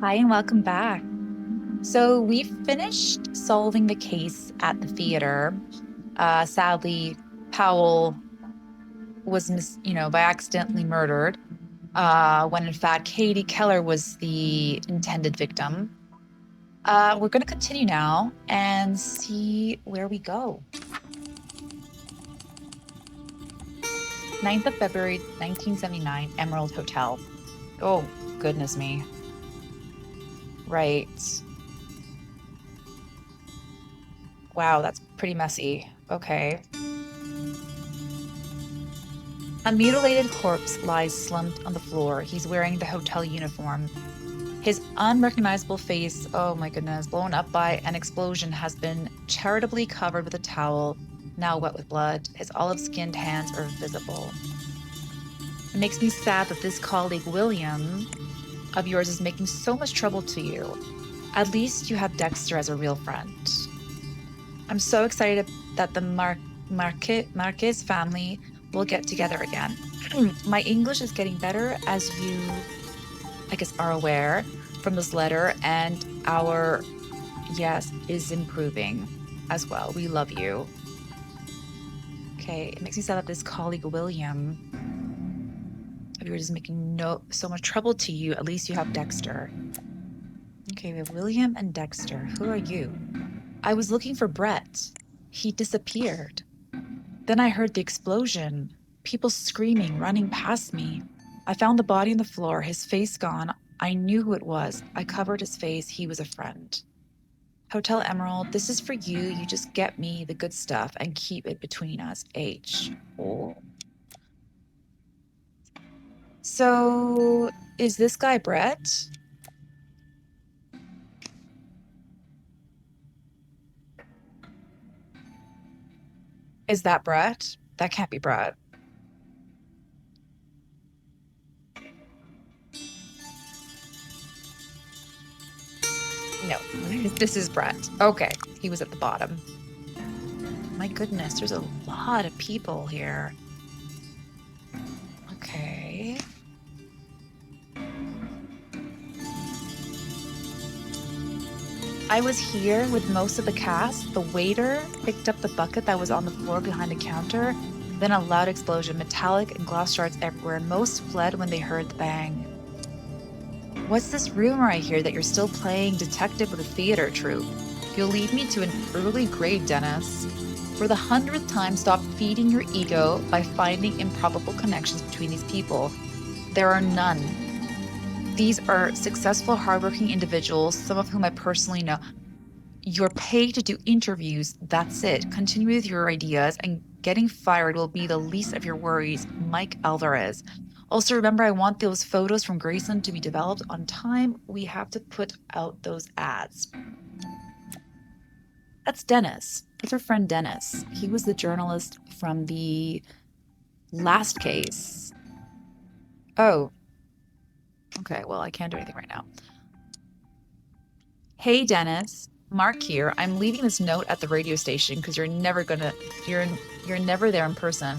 Hi, and welcome back. So we finished solving the case at the theater. Sadly, Powell was by accidentally murdered, when in fact Katie Keller was the intended victim. We're going to continue now and see where we go. 9th of February, 1979, Emerald Hotel. Oh, goodness me. Right. Wow, that's pretty messy. Okay. A mutilated corpse lies slumped on the floor. He's wearing the hotel uniform. His unrecognizable face, oh my goodness, blown up by an explosion, has been charitably covered with a towel, now wet with blood. His olive-skinned hands are visible. It makes me sad that this colleague, William, of yours is making so much trouble to you. At least you have Dexter as a real friend. I'm so excited that the Marquez family will get together again. My English is getting better, as you, I guess, are aware from this letter, and our yes is improving as well. We love you. Okay, it makes me sad that this colleague William of yours is making so much trouble to you. At least you have Dexter. Okay, we have William and Dexter. Who are you? I was looking for Brett. He disappeared. Then I heard the explosion, people screaming, running past me. I found the body on the floor, his face gone. I knew who it was. I covered his face. He was a friend. Hotel Emerald, this is for you. You just get me the good stuff and keep it between us. H. Oh. So, is this guy Brett? Is that Brett? That can't be Brett. No, this is Brett. Okay, he was at the bottom. My goodness, there's a lot of people here. Okay. I was here with most of the cast. The waiter picked up the bucket that was on the floor behind the counter. Then a loud explosion, metallic and glass shards everywhere. Most fled when they heard the bang. What's this rumor I hear that you're still playing detective with a theater troupe? You'll lead me to an early grave, Dennis. For the 100th time, stop feeding your ego by finding improbable connections between these people. There are none. These are successful, hardworking individuals, some of whom I personally know. You're paid to do interviews. That's it. Continue with your ideas, and getting fired will be the least of your worries. Mike Alvarez. Also, remember, I want those photos from Graceland to be developed on time. We have to put out those ads. That's Dennis. That's our friend Dennis. He was the journalist from the last case. Oh, okay. Well, I can't do anything right now. Hey, Dennis. Mark here. I'm leaving this note at the radio station because you're never there in person.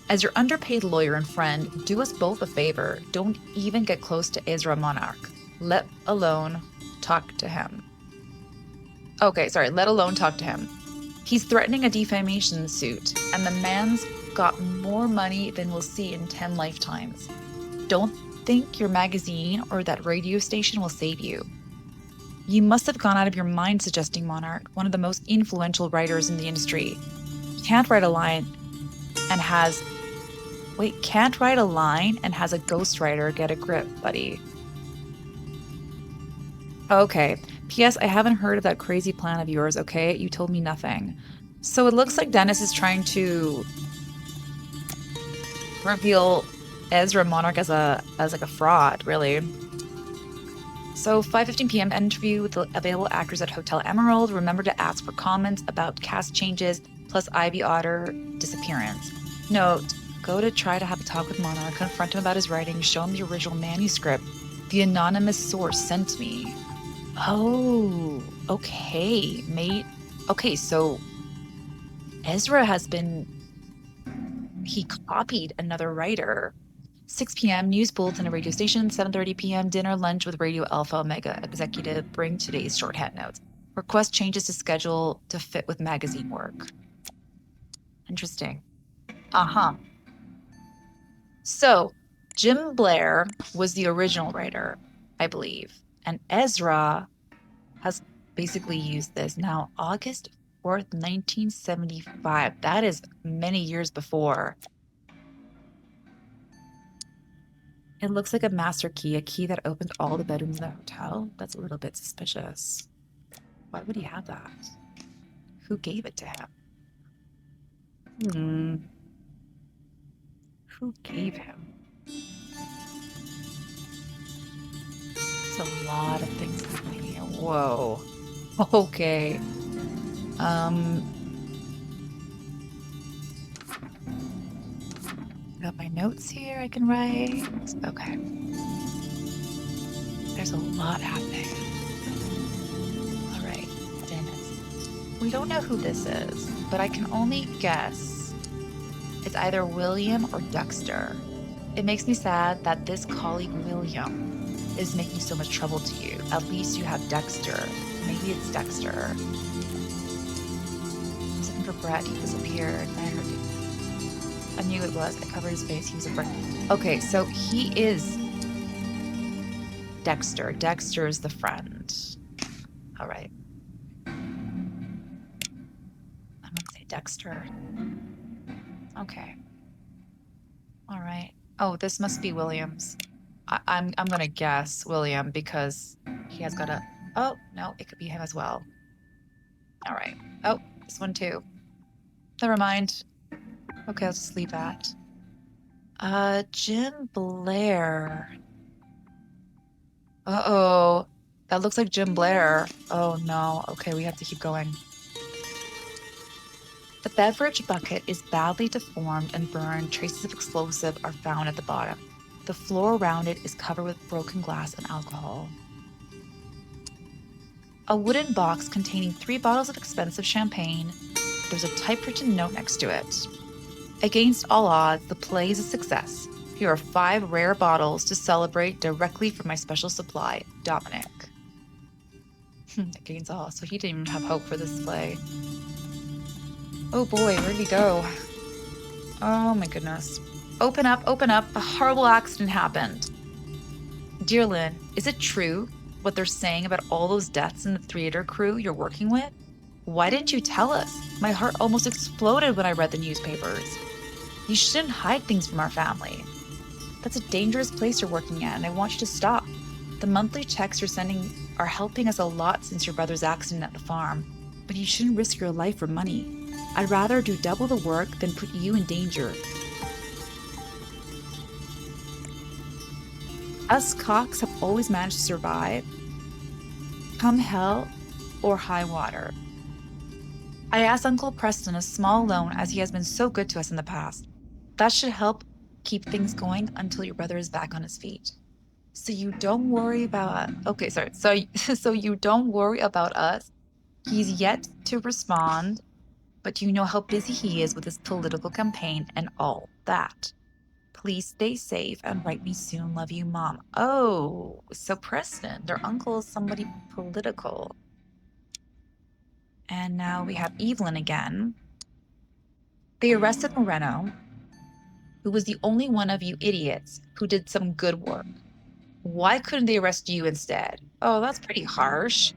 As your underpaid lawyer and friend, do us both a favor. Don't even get close to Ezra Monarch. Let alone talk to him. Okay, sorry, let alone talk to him. He's threatening a defamation suit, and the man's got more money than we'll see in 10 lifetimes. Don't think your magazine or that radio station will save you. You must have gone out of your mind suggesting Monarch, one of the most influential writers in the industry. Can't write a line and has can't write a line and has a ghostwriter. Get a grip, buddy. Okay. P.S. I haven't heard of that crazy plan of yours, okay? You told me nothing. So it looks like Dennis is trying to reveal Ezra Monarch as like a fraud, really. So 5:15 p.m. interview with the available actors at Hotel Emerald. Remember to ask for comments about cast changes plus Ivy Otter disappearance. Note, go to try to have a talk with Monarch, confront him about his writing, show him the original manuscript the anonymous source sent me. Oh, okay. Mate. Okay, so Ezra he copied another writer. 6 p.m. news bulletin and radio station. 7:30 p.m. dinner lunch with Radio Alpha Omega executive. Bring today's shorthand notes. Request changes to schedule to fit with magazine work. Interesting. Uh-huh. So, Jim Blair was the original writer, I believe, and Ezra has basically used this. Now, August 4th, 1975. That is many years before. It looks like a master key, a key that opened all the bedrooms in the hotel. That's a little bit suspicious. Why would he have that? Who gave it to him? Who gave him? There's a lot of things happening here. Whoa. Okay. Got my notes here I can write. Okay. There's a lot happening. All right, Dennis. We don't know who this is, but I can only guess it's either William or Dexter. It makes me sad that this colleague William is making so much trouble to you. At least you have Dexter. Maybe it's Dexter. I was looking for Brett. He disappeared. I knew it was. I covered his face. He was a friend. Okay, so he is Dexter. Dexter is the friend. All right. I'm gonna say Dexter. Okay. All right. Oh, this must be Williams. I'm gonna guess William because he has got a. Oh no, it could be him as well. All right. Oh, this one too. Never mind. Okay, I'll just leave that. Jim Blair. Uh-oh. That looks like Jim Blair. Oh no. Okay, we have to keep going. The beverage bucket is badly deformed and burned. Traces of explosive are found at the bottom. The floor around it is covered with broken glass and alcohol. A wooden box containing 3 bottles of expensive champagne. There's a typewritten note next to it. Against all odds, the play is a success. Here are 5 rare bottles to celebrate directly from my special supply, Dominic. Against all, so he didn't even have hope for this play. Oh boy, where'd he go? Oh my goodness. Open up, a horrible accident happened. Dear Lynn, is it true what they're saying about all those deaths in the theater crew you're working with? Why didn't you tell us? My heart almost exploded when I read the newspapers. You shouldn't hide things from our family. That's a dangerous place you're working at, and I want you to stop. The monthly checks you're sending are helping us a lot since your brother's accident at the farm, but you shouldn't risk your life for money. I'd rather do double the work than put you in danger. Us cocks have always managed to survive, come hell or high water. I asked Uncle Preston a small loan as he has been so good to us in the past. That should help keep things going until your brother is back on his feet. So you don't worry about... Okay, sorry. So you don't worry about us. He's yet to respond, but you know how busy he is with his political campaign and all that. Please stay safe and write me soon. Love you, Mom. Oh, so Preston, their uncle is somebody political. And now we have Evelyn again. They arrested Moreno, who was the only one of you idiots who did some good work. Why couldn't they arrest you instead? Oh, that's pretty harsh.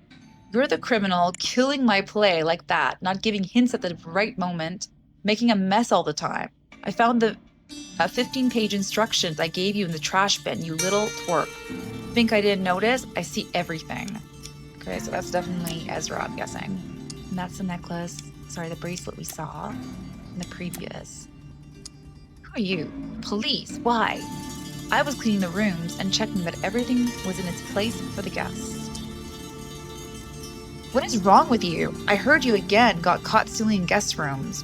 You're the criminal, killing my play like that, not giving hints at the right moment, making a mess all the time. I found the 15-page instructions I gave you in the trash bin, you little twerp. Think I didn't notice? I see everything. Okay, so that's definitely Ezra, I'm guessing. And that's the necklace, the bracelet we saw in the previous. Who are you? Police, why? I was cleaning the rooms and checking that everything was in its place for the guests. What is wrong with you? I heard you again got caught stealing in guest rooms.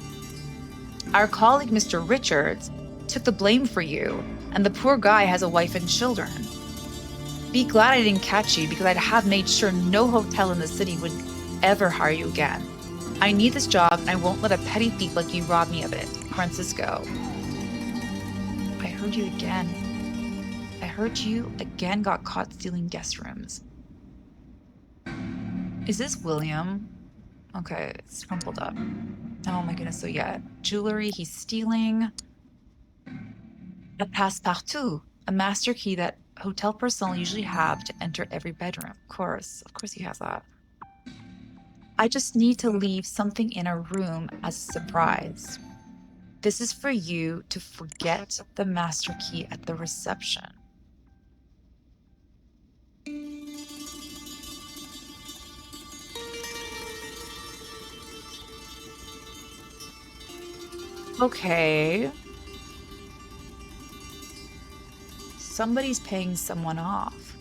Our colleague, Mr. Richards, took the blame for you, and the poor guy has a wife and children. Be glad I didn't catch you because I'd have made sure no hotel in the city would ever hire you again. I need this job and I won't let a petty thief like you rob me of it. Francisco. I heard you again. I heard you again got caught stealing guest rooms. Is this William? Okay, it's crumpled up. Oh my goodness. So yeah, jewelry he's stealing. A passe-partout, a master key that hotel personnel usually have to enter every bedroom. Of course he has that. I just need to leave something in a room as a surprise. This is for you to forget the master key at the reception. Okay. Somebody's paying someone off.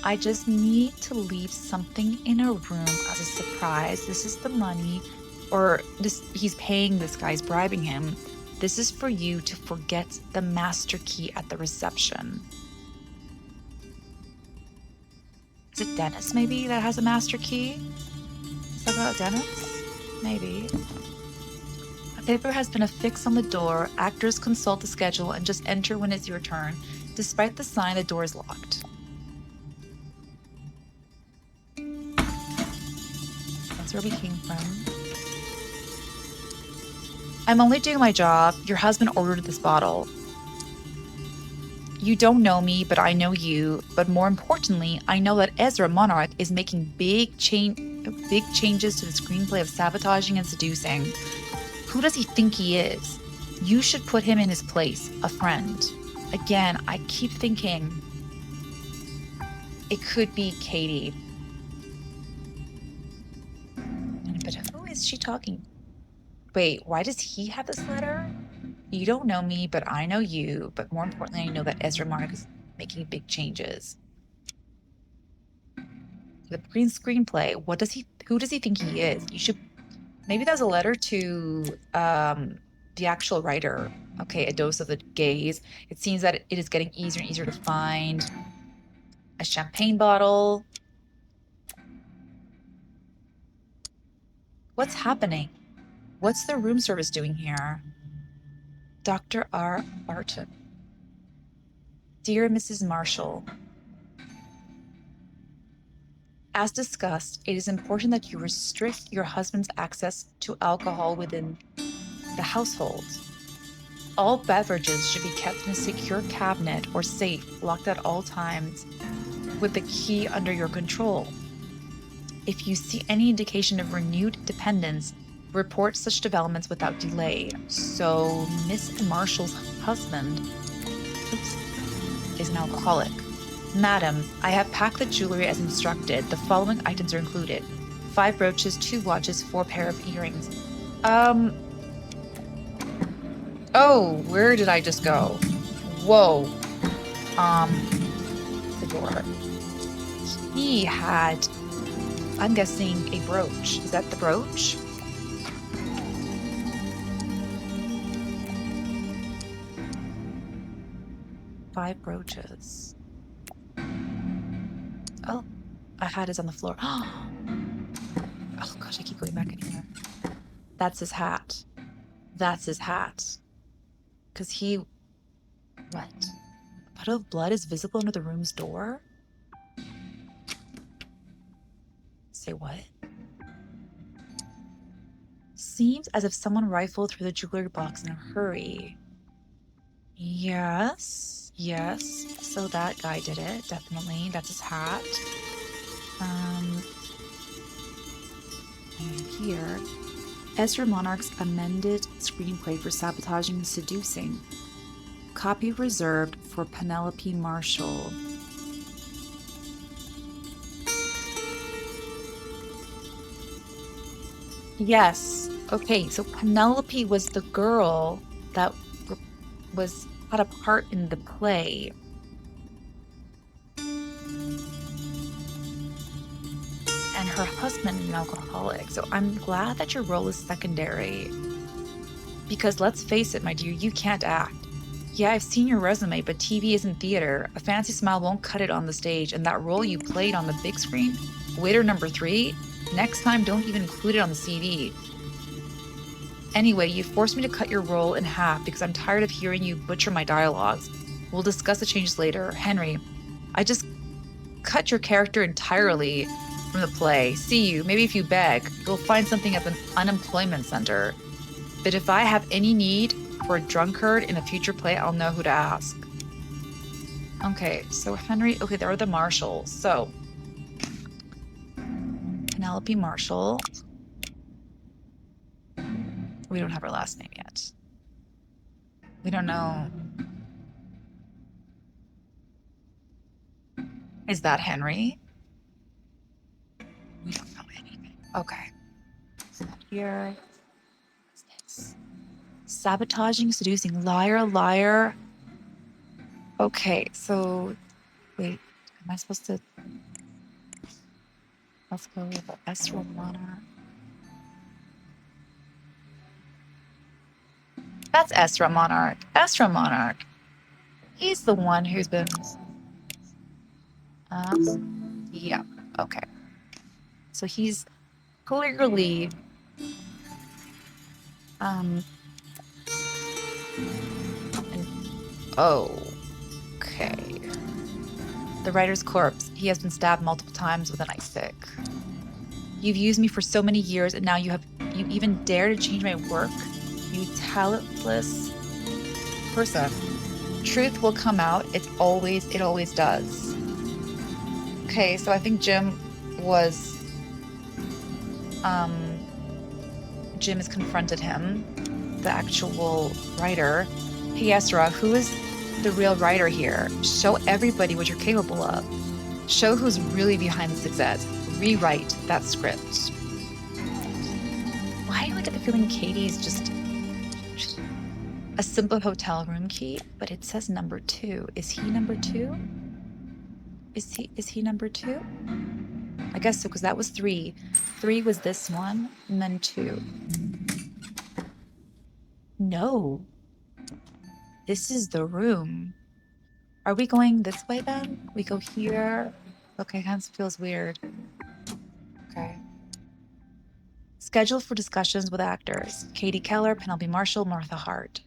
I just need to leave something in a room as a surprise. This is the money, or this he's paying this guy's bribing him. This is for you to forget the master key at the reception. Is it Dennis maybe that has a master key? Is that about Dennis? Maybe. A paper has been affixed on the door. Actors consult the schedule and just enter when it's your turn. Despite the sign, the door is locked. That's where we came from. I'm only doing my job. Your husband ordered this bottle. You don't know me, but I know you. But more importantly, I know that Ezra Monarch is making big changes to the screenplay of sabotaging and seducing. Who does he think he is? You should put him in his place, a friend. Again, I keep thinking it could be Katie. But who is she talking? Wait, why does he have this letter? You don't know me, but I know you. But more importantly, I know that Ezra Monarch is making big changes. The green screenplay. Who does he think he is? You should, maybe that's a letter to the actual writer. Okay, a dose of the gaze. It seems that it is getting easier and easier to find. A champagne bottle. What's happening? What's the room service doing here? Dr. R. Barton. Dear Mrs. Marshall, as discussed, it is important that you restrict your husband's access to alcohol within the household. All beverages should be kept in a secure cabinet or safe, locked at all times, with the key under your control. If you see any indication of renewed dependence, report such developments without delay. So, Miss Marshall's husband is an alcoholic. Madam, I have packed the jewelry as instructed. The following items are included: 5 brooches, 2 watches, 4 pair of earrings. Oh, where did I just go? Whoa. The door. He had, I'm guessing, a brooch. Is that the brooch? Five brooches. Oh, a hat is on the floor. Oh gosh, I keep going back in here. That's his hat. That's his hat. Because he... What? A puddle of blood is visible under the room's door? Say what? Seems as if someone rifled through the jewelry box in a hurry. Yes. So that guy did it, definitely. That's his hat. And here, Ezra Monarch's amended screenplay for sabotaging and seducing. Copy reserved for Penelope Marshall. Yes. Okay, so Penelope was the girl that had a part in the play. And her husband is an alcoholic. So I'm glad that your role is secondary. Because let's face it, my dear, you can't act. Yeah, I've seen your resume, but TV isn't theater. A fancy smile won't cut it on the stage. And that role you played on the big screen, waiter number 3, next time don't even include it on the CV. Anyway, you forced me to cut your role in half because I'm tired of hearing you butcher my dialogues. We'll discuss the changes later. Henry, I just cut your character entirely from the play. See you. Maybe if you beg, you'll find something at the unemployment center. But if I have any need for a drunkard in a future play, I'll know who to ask. Okay, so Henry, okay, there are the Marshals. So Penelope Marshall. We don't have her last name yet. We don't know. Is that Henry? We don't know anything. Okay. So here. What's this? Sabotaging, seducing, liar, liar. Okay, so wait, am I supposed to? Let's go with the Esra Monarch. That's Esra Monarch. Esra Monarch. He's the one who's been. Yeah. Okay. So he's clearly. Okay. The writer's corpse. He has been stabbed multiple times with an ice pick. You've used me for so many years, and now you even dare to change my work? You talentless person. Truth will come out. It always does. Okay, so I think Jim has confronted him, the actual writer. Hey, Ezra, who is the real writer here? Show everybody what you're capable of. Show who's really behind the success. Rewrite that script. Why do I get the feeling Katie's just a simple hotel room key, but it says number 2. Is he number 2? Is he number 2? I guess so, because that was 3. 3 was this one, and then 2. No. This is the room. Are we going this way then? We go here. Okay, kind of feels weird. Okay. Scheduled for discussions with actors. Katie Keller, Penelope Marshall, Martha Hart.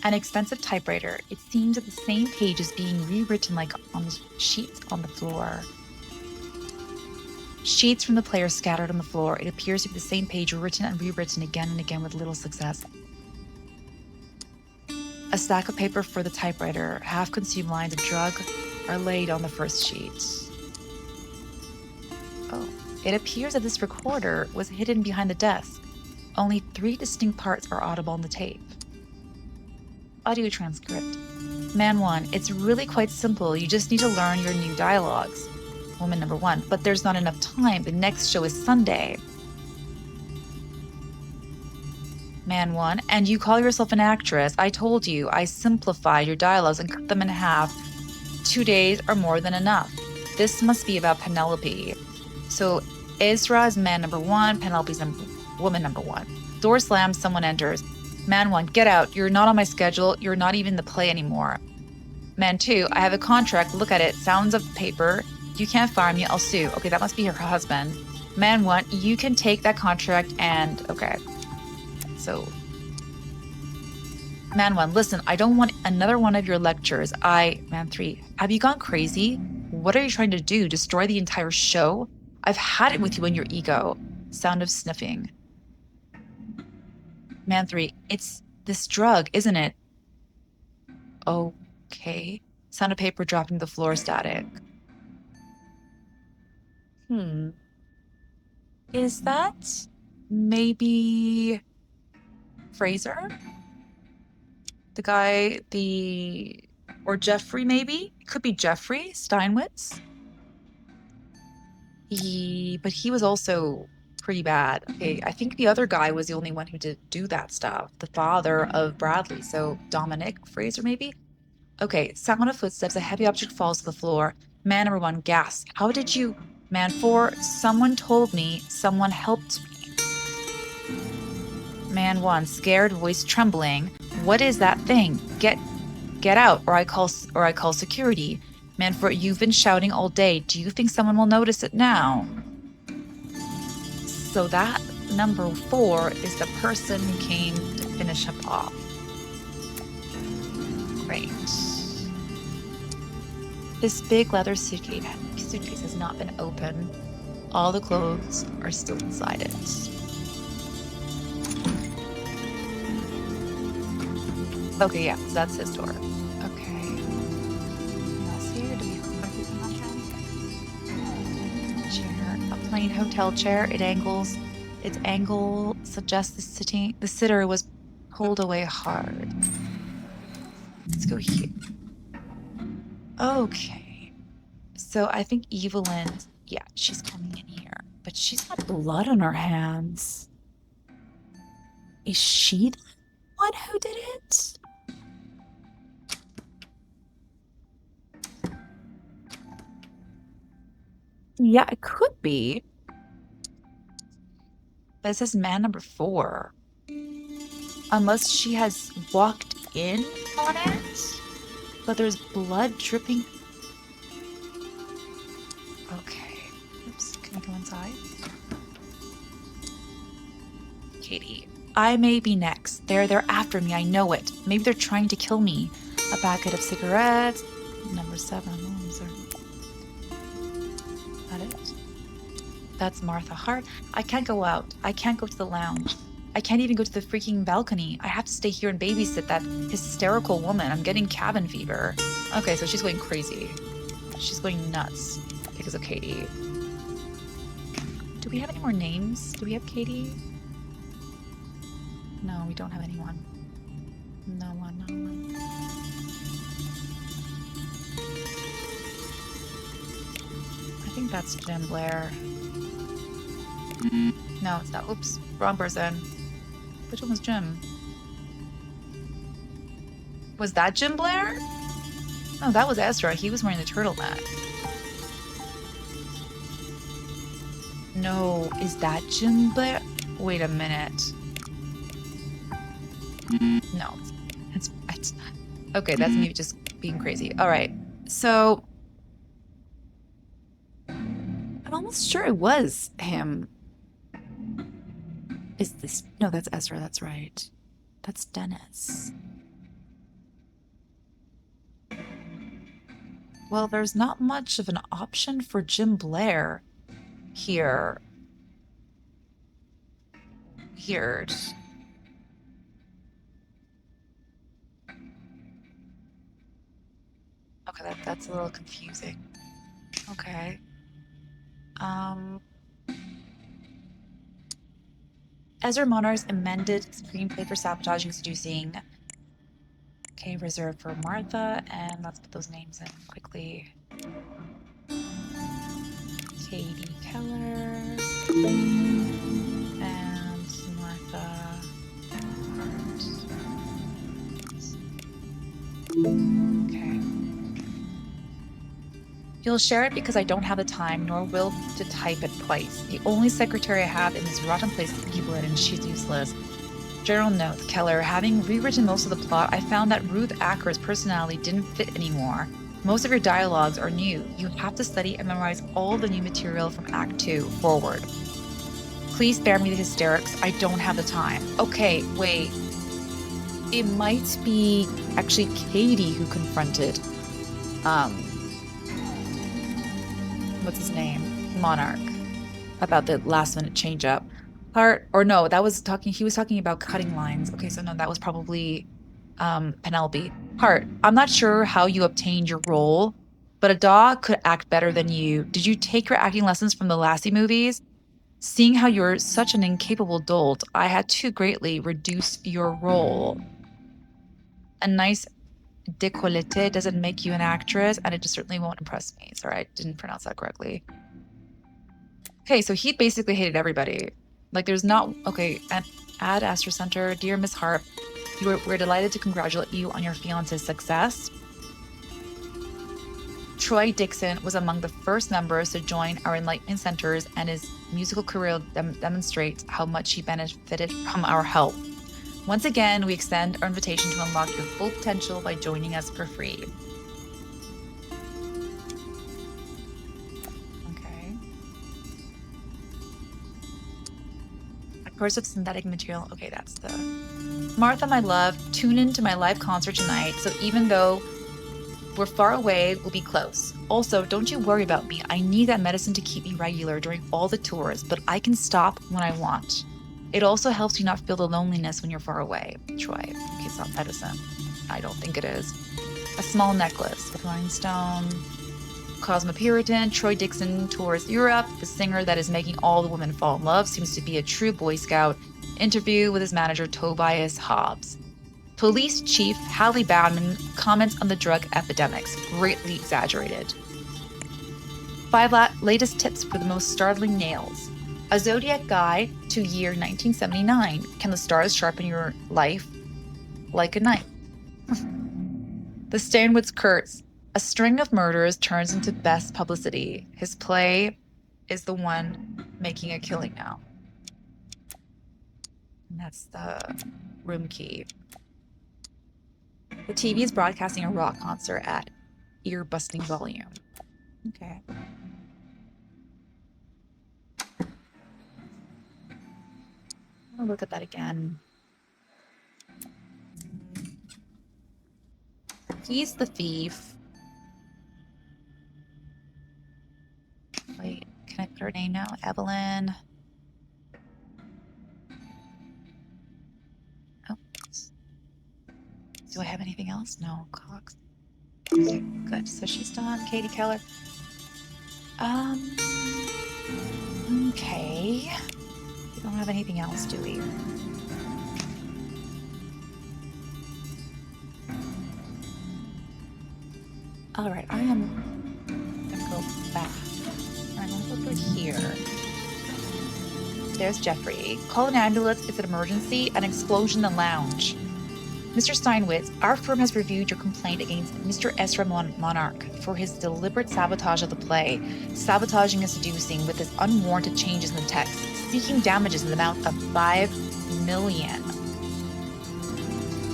An expensive typewriter. It seems that the same page is being rewritten like on the sheets on the floor. Sheets from the play are scattered on the floor. It appears to be the same page written and rewritten again and again with little success. A stack of paper for the typewriter, half-consumed lines of drug are laid on the first sheet. Oh, it appears that this recorder was hidden behind the desk. Only 3 distinct parts are audible on the tape. Audio transcript. Man 1, it's really quite simple. You just need to learn your new dialogues. Woman number 1, but there's not enough time. The next show is Sunday. Man 1, and you call yourself an actress. I told you, I simplified your dialogues and cut them in half. 2 days are more than enough. This must be about Penelope. So Ezra is man number 1, Penelope's woman number 1. Door slams, someone enters. Man 1, get out. You're not on my schedule. You're not even in the play anymore. Man 2, I have a contract. Look at it. Sounds of paper. You can't fire me. I'll sue. Okay, that must be her husband. Man 1, you can take that contract and... Okay. So... Man 1, listen, I don't want another one of your lectures. Man 3, have you gone crazy? What are you trying to do? Destroy the entire show? I've had it with you and your ego. Sound of sniffing. Man 3, it's this drug, isn't it? Okay. Sound of paper dropping to the floor, static. Is that maybe Fraser? The guy, or Jeffrey maybe? It could be Jeffrey Steinwitz. But he was also pretty bad. Okay, I think the other guy was the only one who did do that stuff. The father of Bradley. So Dominic Fraser, maybe? Okay, sound of footsteps. A heavy object falls to the floor. Man number 1 gasps. How did you... Man 4, someone told me. Someone helped me. Man 1, scared, voice trembling. What is that thing? Get out, or I call security. Man 4, you've been shouting all day. Do you think someone will notice it now? So that number 4 is the person who came to finish him off. Right. This big leather suitcase has not been opened. All the clothes are still inside it. Okay, yeah, so that's his door. Okay. Anything else here? Do we have anything on him? Chair, a plain hotel chair. Its angle suggests the sitter was pulled away hard. Let's go here. Okay. So I think Evelyn, yeah, she's coming in here, but she's got blood on her hands. Is she the one who did it? Yeah, it could be. But it says man number 4. Unless she has walked in on it, but there's blood dripping. Okay. Oops, can I go inside? Katie, I may be next. They're after me. I know it. Maybe they're trying to kill me. A packet of cigarettes. Number 7. Oh, is there... That it? That's Martha Hart. I can't go out. I can't go to the lounge. I can't even go to the freaking balcony. I have to stay here and babysit that hysterical woman. I'm getting cabin fever. Okay, so she's going crazy. She's going nuts because of Katie. Do we have any more names? Do we have Katie? No, we don't have anyone. No one, no one. I think that's Jim Blair. No, it's not. Oops, wrong person. Which one was Jim? Was that Jim Blair? No, that was Ezra. He was wearing the turtleneck. No, is that Jim Blair? Wait a minute. No, it's not. Okay, that's me just being crazy. All right, so I'm almost sure it was him. Is this? No, that's Ezra. That's right. That's Dennis. Well, there's not much of an option for Jim Blair here. Here. Okay, that's a little confusing. Okay. Ezra Monar's amended screenplay for sabotage and seducing. Okay, reserved for Martha, and let's put those names in quickly. Katie Keller and Martha Hart. Okay. You'll share it because I don't have the time nor will to type it twice. The only secretary I have in this rotten place is Evelyn, and she's useless. General note, Keller, having rewritten most of the plot, I found that Ruth Acker's personality didn't fit anymore. Most of your dialogues are new. You have to study and memorize all the new material from Act 2 forward. Please spare me the hysterics. I don't have the time. Okay, wait. It might be actually Katie who confronted, what's his name? Monarch, about the last minute change up. Hart, or no, he was talking about cutting lines. Okay, so no, that was probably Penelope. Hart, I'm not sure how you obtained your role, but a dog could act better than you. Did you take your acting lessons from the Lassie movies? Seeing how you're such an incapable dolt, I had to greatly reduce your role. A nice décolleté doesn't make you an actress, and it just certainly won't impress me. Sorry, I didn't pronounce that correctly. Okay, so he basically hated everybody. Like, there's not... Okay, and at Astor Center, dear Miss Harp, we're delighted to congratulate you on your fiance's success. Troy Dixon was among the first members to join our Enlightenment Centers, and his musical career demonstrates how much he benefited from our help. Once again, we extend our invitation to unlock your full potential by joining us for free. Okay. A course of synthetic material. Okay, that's the... Martha, my love, tune into my live concert tonight, so even though we're far away, we'll be close. Also, don't you worry about me. I need that medicine to keep me regular during all the tours, but I can stop when I want. It also helps you not feel the loneliness when you're far away. Troy. Okay, it's not medicine. I don't think it is. A small necklace, a rhinestone, cosmopolitan. Troy Dixon tours Europe. The singer that is making all the women fall in love seems to be a true Boy Scout. Interview with his manager, Tobias Hobbs. Police Chief Hallie Bowman comments on the drug epidemics, greatly exaggerated. 5 latest tips for the most startling nails. A zodiac guide to year 1979. Can the stars sharpen your life like a knife? The Stanwoods Curse. A string of murders turns into best publicity. His play is the one making a killing now. And that's the room key. The TV is broadcasting a rock concert at ear-busting volume. Okay. I'll look at that again. He's the thief. Wait, can I put her name now? Evelyn. Oh. Do I have anything else? No, Cox. Okay, good. So she's done. Katie Keller. Okay. We don't have anything else, do we? All right, I am gonna go back. I'm gonna go through here. There's Jeffrey. Call an ambulance. It's an emergency. An explosion in the lounge. Mr. Steinwitz, our firm has reviewed your complaint against Mr. Ezra Monarch for his deliberate sabotage of the play, sabotaging and seducing with his unwarranted changes in the text, seeking damages in the amount of $5 million.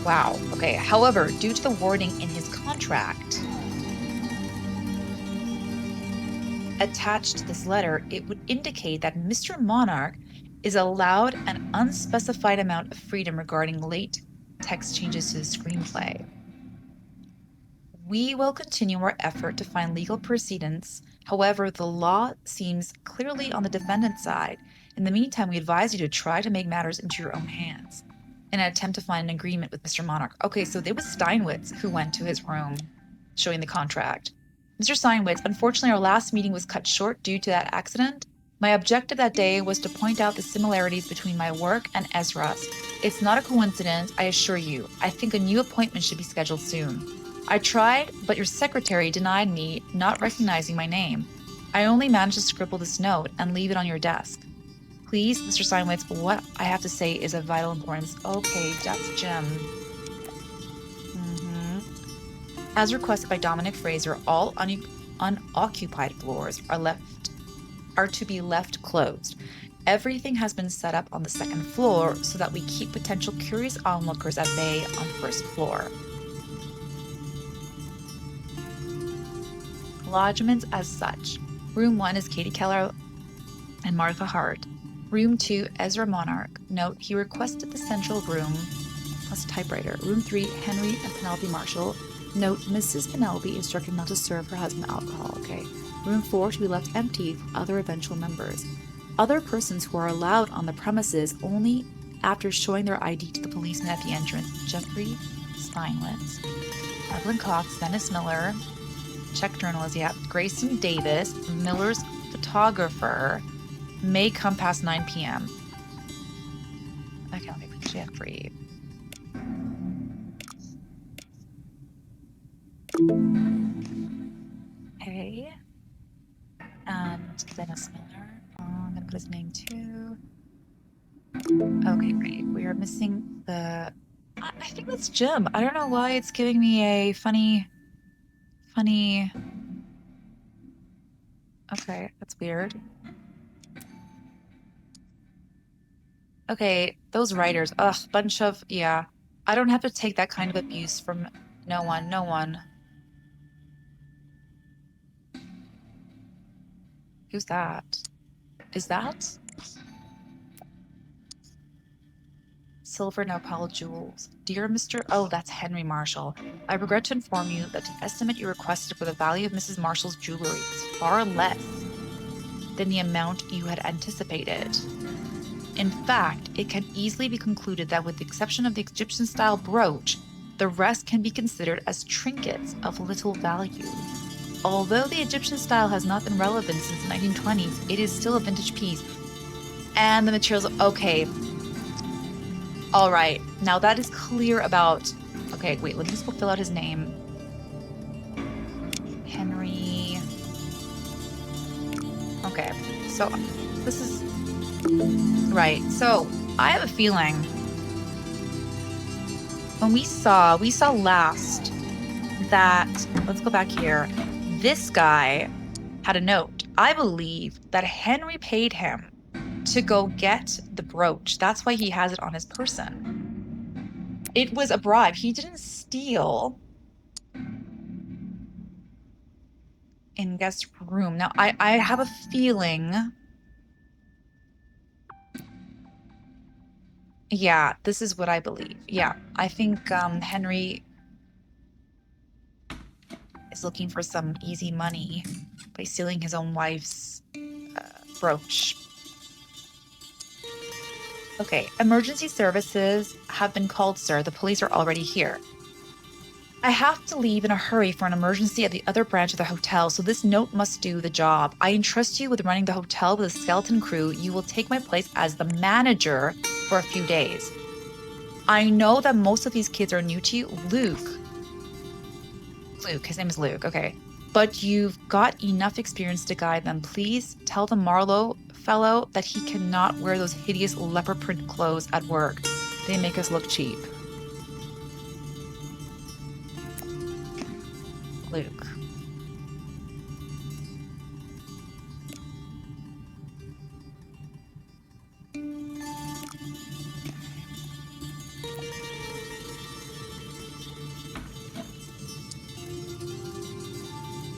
Wow. Okay. However, due to the wording in his contract attached to this letter, it would indicate that Mr. Monarch is allowed an unspecified amount of freedom regarding late text changes to the screenplay. We will continue our effort to find legal precedents. However, the law seems clearly on the defendant's side. In the meantime, we advise you to try to make matters into your own hands in an attempt to find an agreement with Mr. Monarch. Okay, so it was Steinwitz who went to his room showing the contract. Mr. Steinwitz, unfortunately, our last meeting was cut short due to that accident. My objective that day was to point out the similarities between my work and Ezra's. It's not a coincidence, I assure you. I think a new appointment should be scheduled soon. I tried, but your secretary denied me, not recognizing my name. I only managed to scribble this note and leave it on your desk. Please, Mr. Steinwitz, what I have to say is of vital importance. Okay, that's Jim. As requested by Dominic Fraser, all unoccupied floors are to be left closed. Everything has been set up on the second floor so that we keep potential curious onlookers at bay on first floor. Lodgements as such. Room 1 is Katie Keller and Martha Hart. Room 2, Ezra Monarch. Note, he requested the central room plus typewriter. Room 3, Henry and Penelope Marshall. Note, Mrs. Penelope instructed not to serve her husband alcohol. Okay. Room 4 to be left empty for other eventual members. Other persons who are allowed on the premises only after showing their ID to the policeman at the entrance. Jeffrey Steinwitz, Evelyn Cox, Dennis Miller, Czech journalist, yeah, Grayson Davis, Miller's photographer, may come past 9 p.m. Okay, let me put Jeffrey. Okay. And Dennis Miller. I'm gonna put his name too. Okay, great. We are missing the. I think that's Jim. I don't know why it's giving me a funny. Okay, that's weird. Okay, those writers. Ugh, bunch of. Yeah. I don't have to take that kind of abuse from no one. No one. Who's that? Is that? silver Nopal jewels. Dear Mr. Oh, that's Henry Marshall. I regret to inform you that the estimate you requested for the value of Mrs. Marshall's jewelry is far less than the amount you had anticipated. In fact, it can easily be concluded that with the exception of the Egyptian-style brooch, the rest can be considered as trinkets of little value. Although the Egyptian style has not been relevant since the 1920s, it is still a vintage piece. And the materials, okay. All right, now that is clear about, okay, wait, let me just go fill out his name. Henry. Okay, so this is, right, so I have a feeling when we saw last that, let's go back here, this guy had a note. I believe that Henry paid him to go get the brooch. That's why he has it on his person. It was a bribe. He didn't steal in guest room. Now, I have a feeling. Yeah, this is what I believe. Yeah, I think Henry is looking for some easy money by stealing his own wife's brooch. Okay, emergency services have been called, sir. The police are already here. I have to leave in a hurry for an emergency at the other branch of the hotel, so this note must do the job. I entrust you with running the hotel with a skeleton crew. You will take my place as the manager for a few days. I know that most of these kids are new to you. Luke, his name is Luke, okay. But you've got enough experience to guide them. Please tell the Marlowe fellow that he cannot wear those hideous leopard print clothes at work. They make us look cheap. Luke.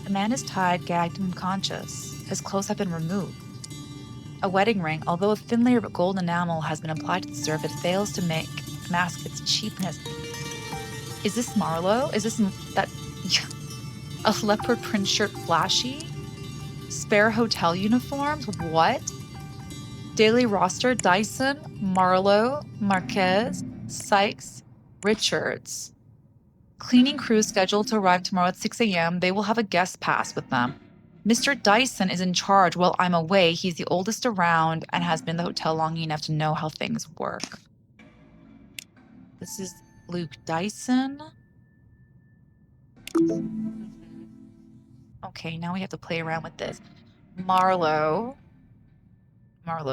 The man is tied, gagged, and unconscious. His clothes have been removed. A wedding ring, although a thin layer of gold enamel has been applied to the surface, fails to mask its cheapness. Is this Marlowe? Is this that a leopard print shirt flashy? Spare hotel uniforms? What? Daily roster: Dyson, Marlowe, Marquez, Sykes, Richards. Cleaning crew scheduled to arrive tomorrow at 6 a.m. They will have a guest pass with them. Mr. Dyson is in charge while I'm away. He's the oldest around and has been in the hotel long enough to know how things work. This is Luke Dyson. Okay, now we have to play around with this. Marlowe. What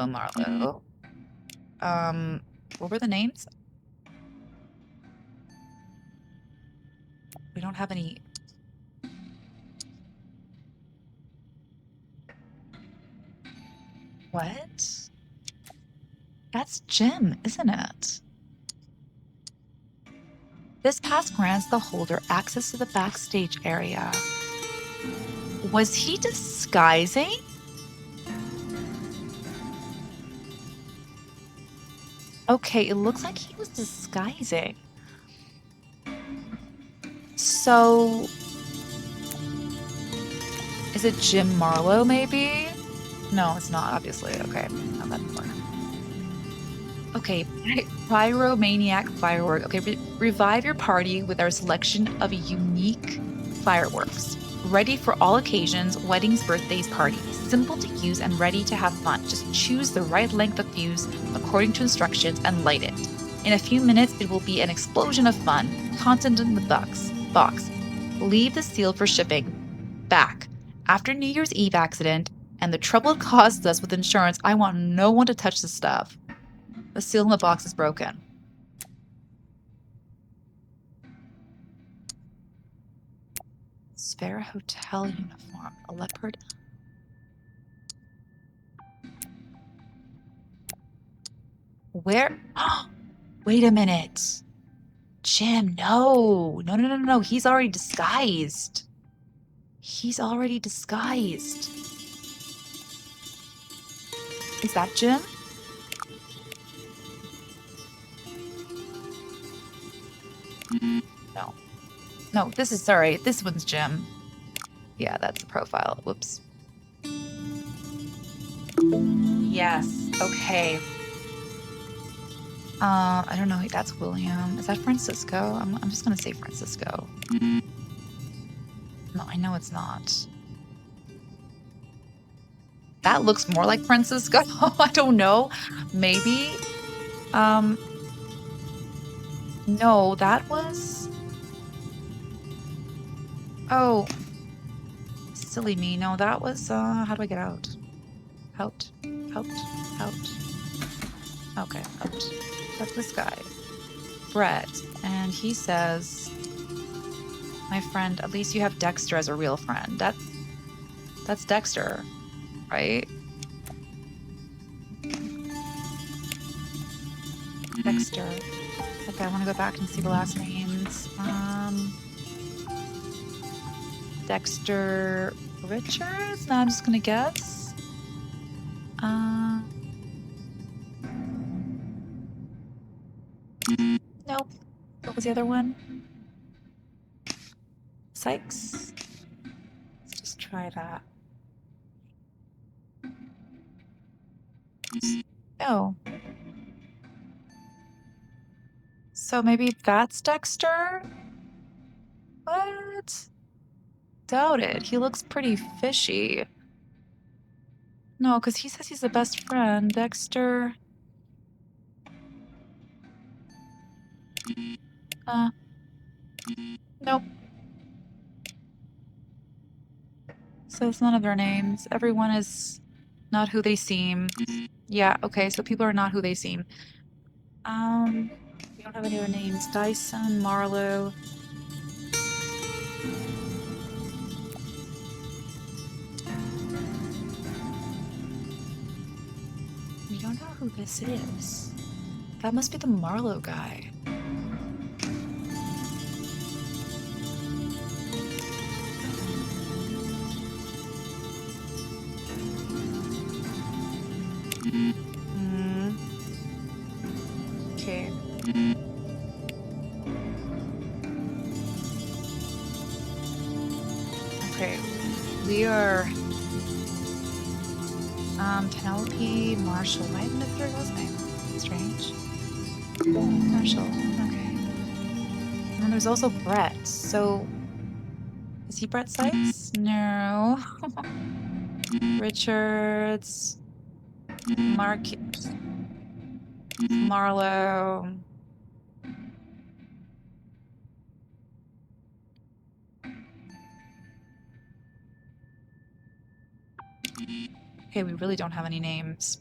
were the names? We don't have any. What? That's Jim, isn't it? This pass grants the holder access to the backstage area. Was he disguising? Okay, it looks like he was disguising. So, is it Jim Marlowe, maybe? No, it's not, obviously. Okay, not that important. Okay, pyromaniac firework. Okay, revive your party with our selection of unique fireworks. Ready for all occasions, weddings, birthdays, parties. Simple to use and ready to have fun. Just choose the right length of fuse according to instructions and light it. In a few minutes, it will be an explosion of fun. Content in the box. Leave the seal for shipping. Back. After New Year's Eve accident and the trouble it caused us with insurance, I want no one to touch the stuff. The seal in the box is broken. Spare hotel uniform. A leopard. Where? Wait a minute. Jim, no. No. He's already disguised. Is that Jim? No. No, this is, sorry, this one's Jim. Yeah, that's the profile. Whoops. Yes. Okay. I don't know. That's William. Is that Francisco? I'm just gonna say Francisco. No, I know it's not. That looks more like Francisco. I don't know. Maybe. Um, no, that was. Oh, silly me. No, that was. How do I get out? Out, out, out. Okay, out. That's this guy, Brett, and he says, "My friend, at least you have Dexter as a real friend." That's Dexter, right? Dexter. Okay, I want to go back and see the last names. Dexter Richards? No, I'm just gonna guess. Uh, nope. What was the other one? Sykes? Let's just try that. No. So maybe that's Dexter? What? Doubt it. He looks pretty fishy. No, because he says he's the best friend. Dexter. Uh, nope. So it's none of their names. Everyone is not who they seem. Yeah, okay, so people are not who they seem. We don't have any other names. Dyson, Marlowe. We don't know who this is. That must be the Marlowe guy. Hmm. Okay. Okay. We are Penelope Marshall. Why haven't I put her last name? Strange. Marshall. Okay. And then there's also Brett. So is he Brett Sykes? No. Richards. Mark Marlowe. Okay, we really don't have any names.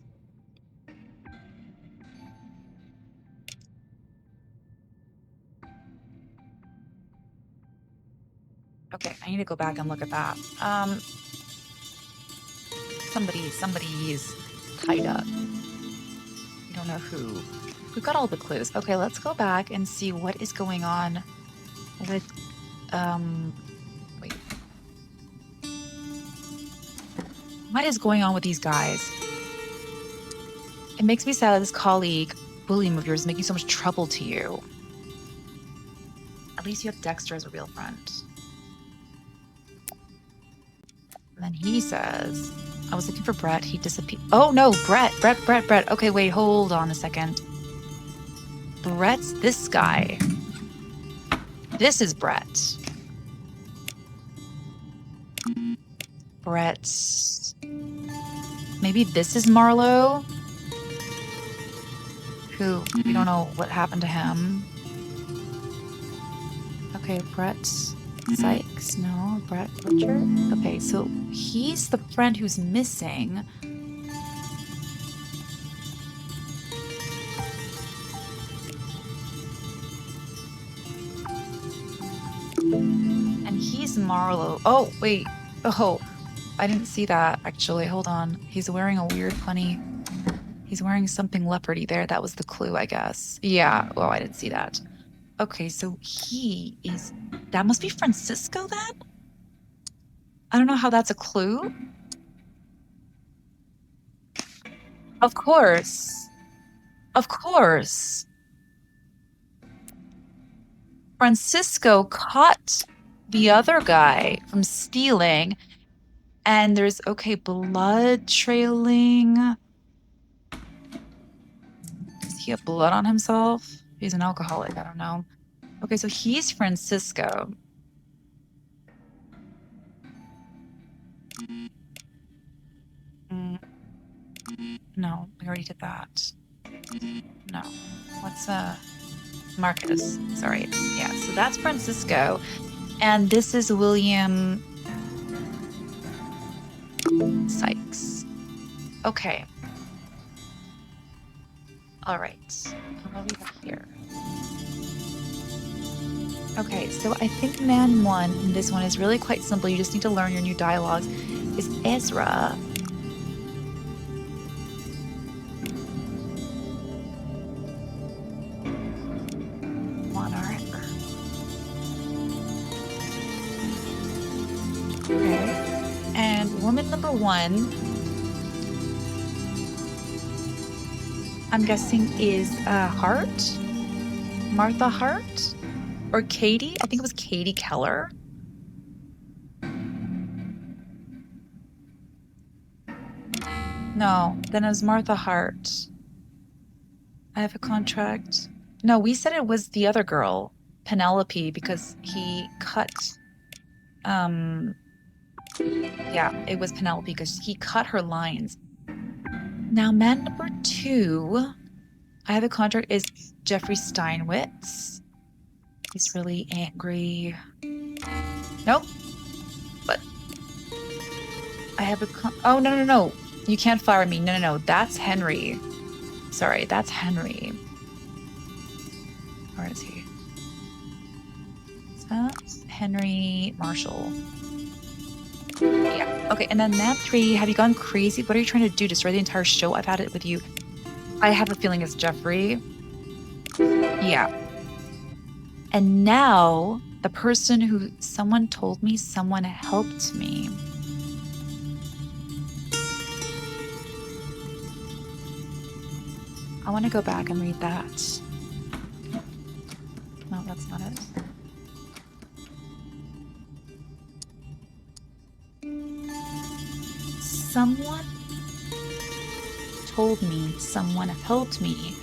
Okay, I need to go back and look at that. Somebody is tied up. We don't know who. We've got all the clues. Okay, let's go back and see what is going on with, wait. What is going on with these guys? It makes me sad that this colleague, William of yours, is making so much trouble to you. At least you have Dexter as a real friend. And then he says, I was looking for Brett. He disappeared. Oh no, Brett. Okay, wait, hold on a second. Brett's this guy. This is Brett. Brett. Maybe this is Marlowe, who we don't know what happened to him. Okay, Brett Sykes. No, Brett Richard. Okay, so he's the friend who's missing. And he's Marlowe. Oh, wait. Oh, I didn't see that actually. Hold on. He's wearing a weird funny. He's wearing something leopardy there. That was the clue, I guess. Yeah. Well, I didn't see that. Okay, so he is. That must be Francisco then? I don't know how that's a clue. Of course. Of course. Francisco caught the other guy from stealing, and there's, okay, blood trailing. Does he have blood on himself? He's an alcoholic. I don't know. Okay, so he's Francisco. Mm, no, we already did that. No. What's Marcus? Sorry. Yeah, so that's Francisco. And this is William Sykes. Okay. All right. What do we have here? Okay, so I think man one in this one is really quite simple. You just need to learn your new dialogues. Is Ezra. Monarch. Okay. And woman number one, I'm guessing is Hart? Martha Hart? Or Katie? I think it was Katie Keller. No, then it was Martha Hart. I have a contract. No, we said it was the other girl, Penelope, because he cut. Yeah, it was Penelope because he cut her lines. Now, man number two, I have a contract, is Jeffrey Steinwitz. He's really angry. Nope. But I have a oh, no, no, no. You can't fire me. No, no, no. That's Henry. Sorry, that's Henry. Where is he? That's Henry Marshall. Yeah. Okay, and then man three, have you gone crazy? What are you trying to do? Destroy the entire show? I've had it with you. I have a feeling it's Jeffrey. Yeah. And now the person who someone told me someone helped me. I want to go back and read that. No, that's not it. Someone told me someone helped me.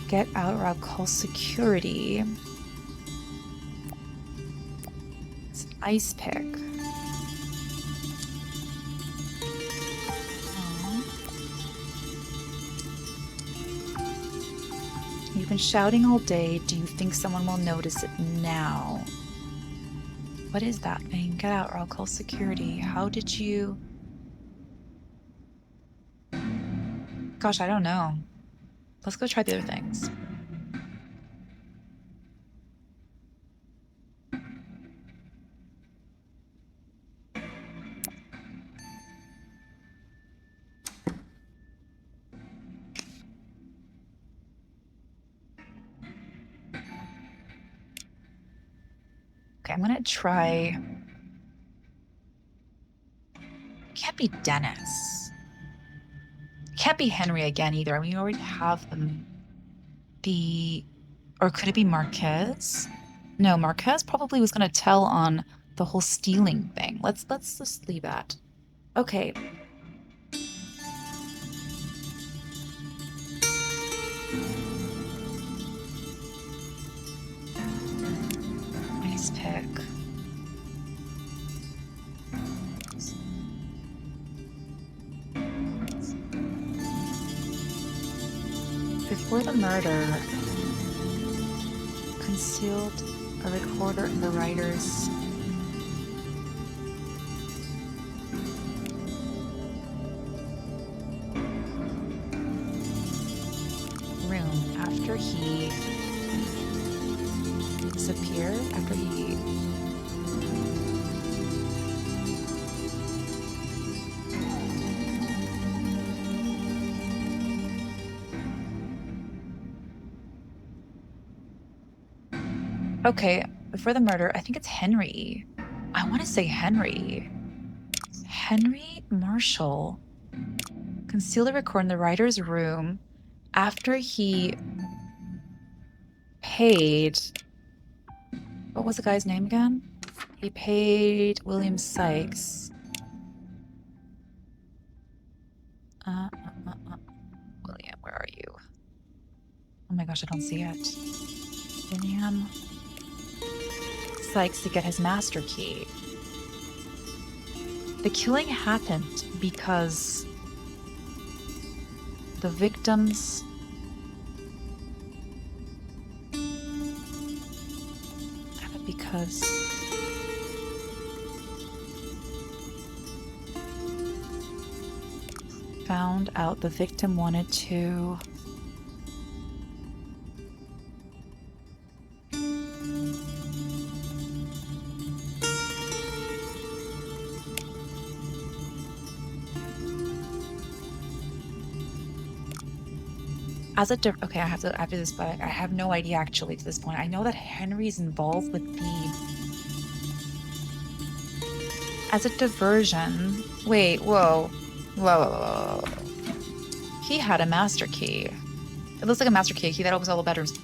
Get out or I'll call security. It's an ice pick. You've been shouting all day. Do you think someone will notice it now? What is that thing? Get out or I'll call security. How did you... Gosh, I don't know. Let's go try the other things. Okay, I'm gonna try... Can't be Dennis. Can't be Henry again either. I mean, we already have them. Or could it be Marquez? No, Marquez probably was gonna tell on the whole stealing thing. Let's just leave that. Okay. Nice pick. Before the murder, concealed a recorder in the writer's room after he disappeared, after he... Okay, before the murder, I think it's Henry. I want to say Henry. Henry Marshall concealed a record in the writer's room after he paid, what was the guy's name again? He paid William Sykes. William, where are you? Oh my gosh, I don't see it. William Sykes to get his master key. The killing happened because the victims found out the victim wanted to okay, I have to after this, but I have no idea actually to this point. I know that Henry's involved with as a diversion. Wait, whoa. He had a master key. It looks like a master key that opens all the bedrooms.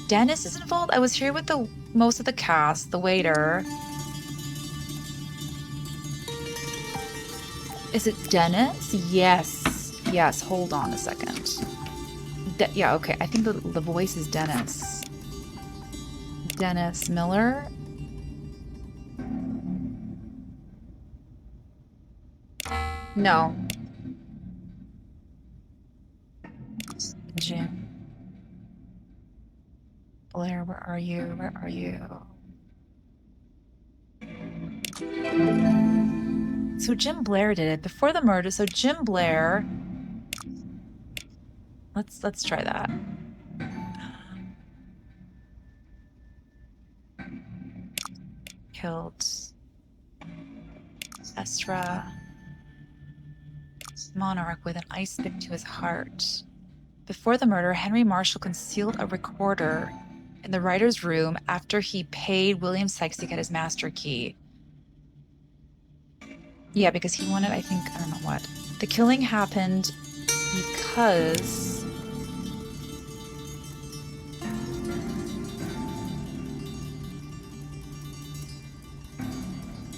Dennis is involved? I was here with most of the cast, the waiter. Is it Dennis? Yes, hold on a second. Yeah, okay. I think the voice is Dennis. Dennis Miller. No. Jim. Blair, where are you? Where are you? So Jim Blair did it before the murder. So Jim Blair. Let's try that. Killed Ezra Monarch with an ice pick to his heart. Before the murder, Henry Marshall concealed a recorder in the writer's room after he paid William Sykes to get his master key. Yeah, because he wanted, I don't know what. The killing happened because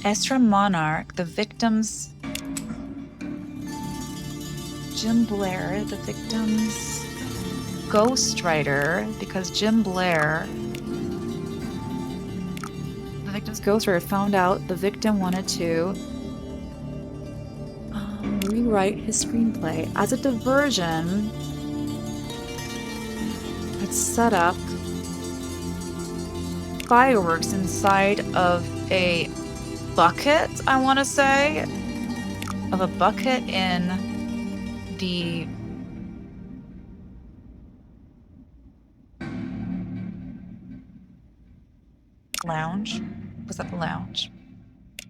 Ezra Monarch, the victim's Jim Blair, the victim's ghostwriter, because Jim Blair, the victim's ghostwriter, found out the victim wanted to rewrite his screenplay as a diversion. Had set up fireworks inside of a bucket, I want to say, of a bucket in the lounge. Was that the lounge?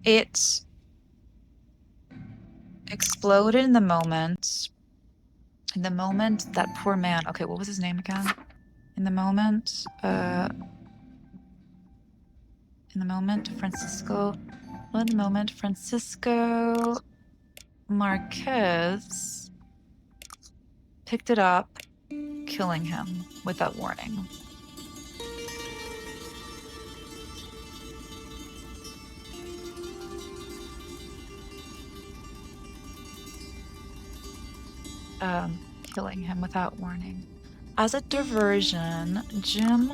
It exploded in the moment that poor man, okay, what was his name again? In the moment, Francisco Marquez picked it up, killing him without warning. Killing him without warning. As a diversion, Jim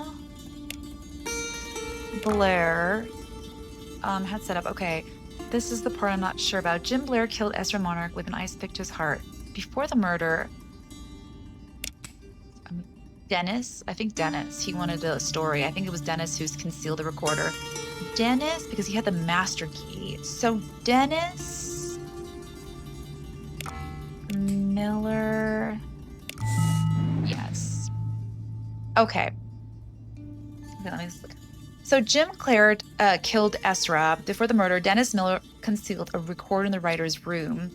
Blair had set up, okay, this is the part I'm not sure about. Jim Blair killed Ezra Monarch with an ice pick to his heart. Before the murder, Dennis, he wanted a story. I think it was Dennis who's concealed the recorder. Dennis, because he had the master key. So Dennis Miller, yes. Okay. Let me just look. So Jim Clare killed Ezra. Before the murder, Dennis Miller concealed a recorder in the writer's room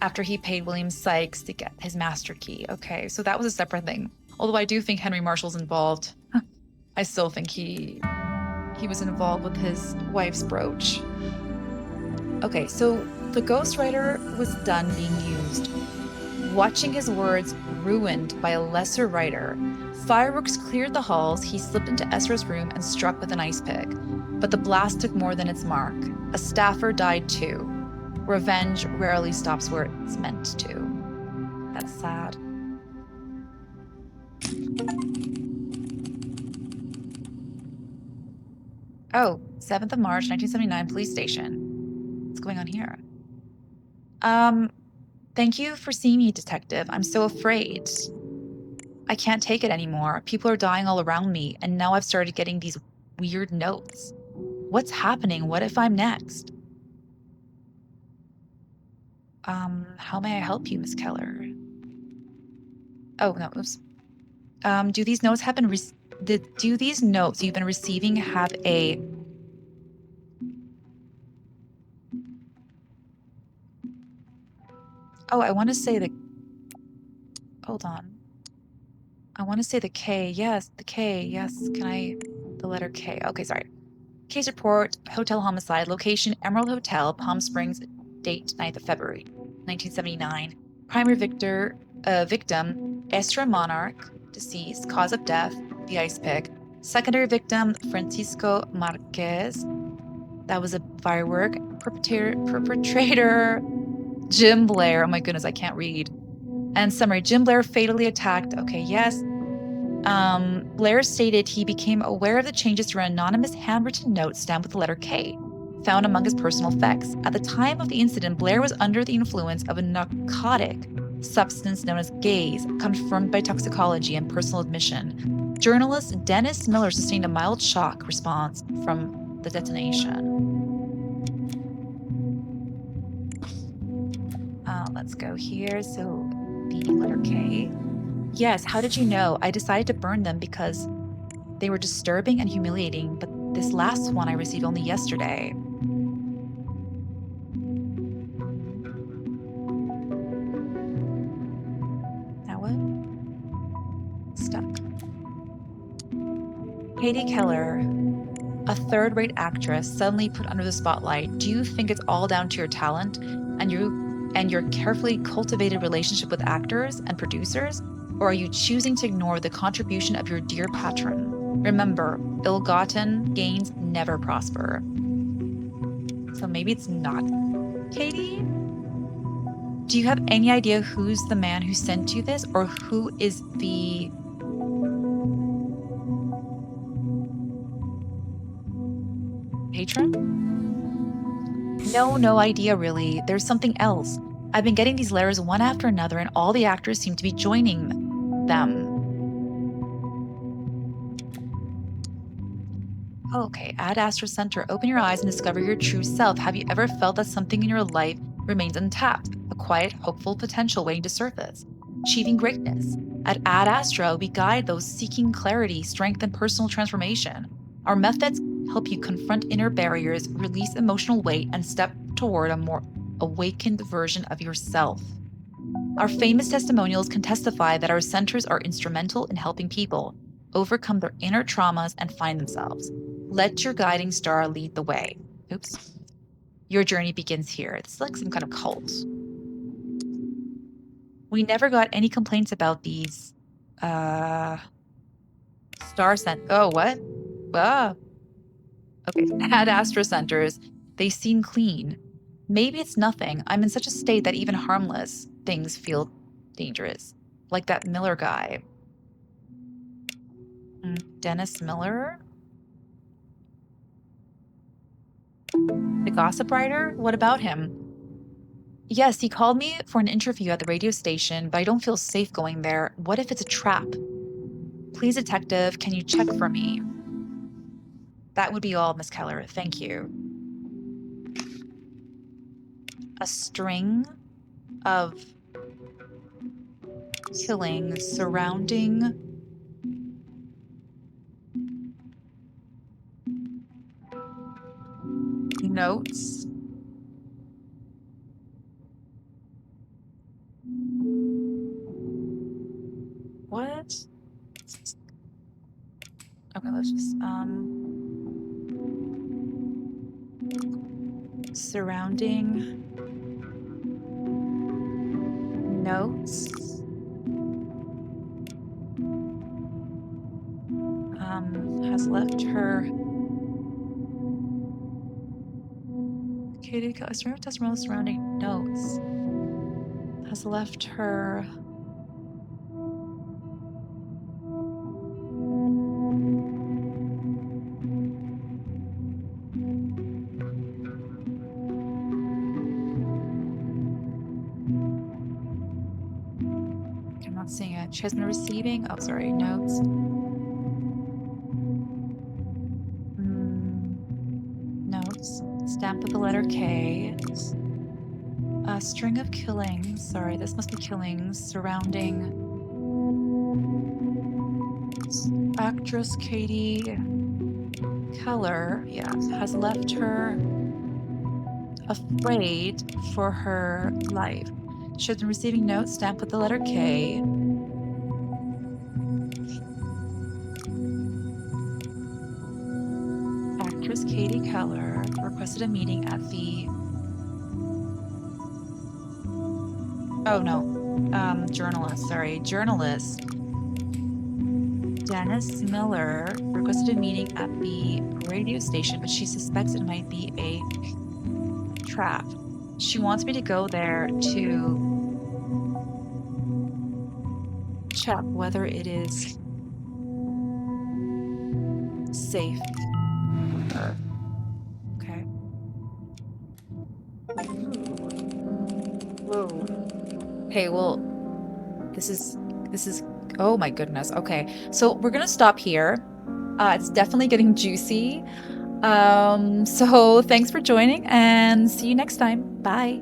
after he paid William Sykes to get his master key. Okay, so that was a separate thing. Although I do think Henry Marshall's involved. I still think he was involved with his wife's brooch. Okay, so the ghostwriter was done being used. Watching his words ruined by a lesser writer, Fireworks cleared the halls. He slipped into Ezra's room and struck with an ice pick. But the blast took more than its mark. A staffer died too. Revenge rarely stops where it's meant to. That's sad. Oh, 7th of March, 1979, police station. What's going on here? Thank you for seeing me, detective. I'm so afraid. I can't take it anymore. People are dying all around me, and now I've started getting these weird notes. What's happening? What if I'm next? How may I help you, Miss Keller? Oh, no, oops. Do these notes have been do these notes you've been receiving have a Oh, I want to say the hold on. I want to say the K. Yes, the K. Yes. Can I the letter K? Okay, sorry. Case report, hotel homicide, location Emerald Hotel, Palm Springs, date 9th of February, 1979. Primary victim, Estra Monarch, deceased, cause of death, the ice pick. Secondary victim, Francisco Marquez. That was a firework. Perpetrator, Jim Blair. Oh my goodness, I can't read. And summary, Jim Blair fatally attacked. Okay, yes. Blair stated he became aware of the changes through an anonymous handwritten note stamped with the letter K, found among his personal effects. At the time of the incident, Blair was under the influence of a narcotic substance known as gaze, confirmed by toxicology and personal admission. Journalist Dennis Miller sustained a mild shock response from the detonation. Let's go here. So the letter K. Yes, how did you know? I decided to burn them because they were disturbing and humiliating, but this last one I received only yesterday. Now what? Stuck. Katie Keller, a third-rate actress suddenly put under the spotlight. Do you think it's all down to your talent and your carefully cultivated relationship with actors and producers? Or are you choosing to ignore the contribution of your dear patron? Remember, ill-gotten gains never prosper. So maybe it's not Katie? Do you have any idea who's the man who sent you this, or who is the patron? No idea really. There's something else. I've been getting these letters one after another, and all the actors seem to be joining them. Okay, Ad Astra Center, open your eyes and discover your true self. Have you ever felt that something in your life remains untapped, a quiet, hopeful potential waiting to surface? Achieving greatness. At Ad Astra, we guide those seeking clarity, strength, and personal transformation. Our methods help you confront inner barriers, release emotional weight, and step toward a more awakened version of yourself. Our famous testimonials can testify that our centers are instrumental in helping people overcome their inner traumas and find themselves. Let your guiding star lead the way. Oops. Your journey begins here. It's like some kind of cult. We never got any complaints about these star cent. Oh, what? Ah. Okay. At Astra centers, they seem clean. Maybe it's nothing. I'm in such a state that even harmless things feel dangerous. Like that Miller guy. Dennis Miller? The gossip writer? What about him? Yes, he called me for an interview at the radio station, but I don't feel safe going there. What if it's a trap? Please, detective, can you check for me? That would be all, Miss Keller. Thank you. A string of killings surrounding notes. What? Okay, let's just surrounding notes. left her. Katie, a string of testimonials surrounding notes has left her. I'm not seeing it. She has been receiving, oh, sorry, notes. Notes. Stamp with the letter K. A string of killings. Sorry, this must be killings surrounding actress Katie Keller. Yeah, has left her afraid for her life. She has been receiving notes stamped with the letter K. Actress Katie Keller requested a meeting at the. Oh no, journalist. Sorry, journalist Dennis Miller requested a meeting at the radio station, but she suspects it might be a trap. She wants me to go there to check whether it is safe for her. Okay. Whoa. Okay, well, this is oh my goodness. Okay. So we're gonna stop here. It's definitely getting juicy. So thanks for joining and see you next time. Bye.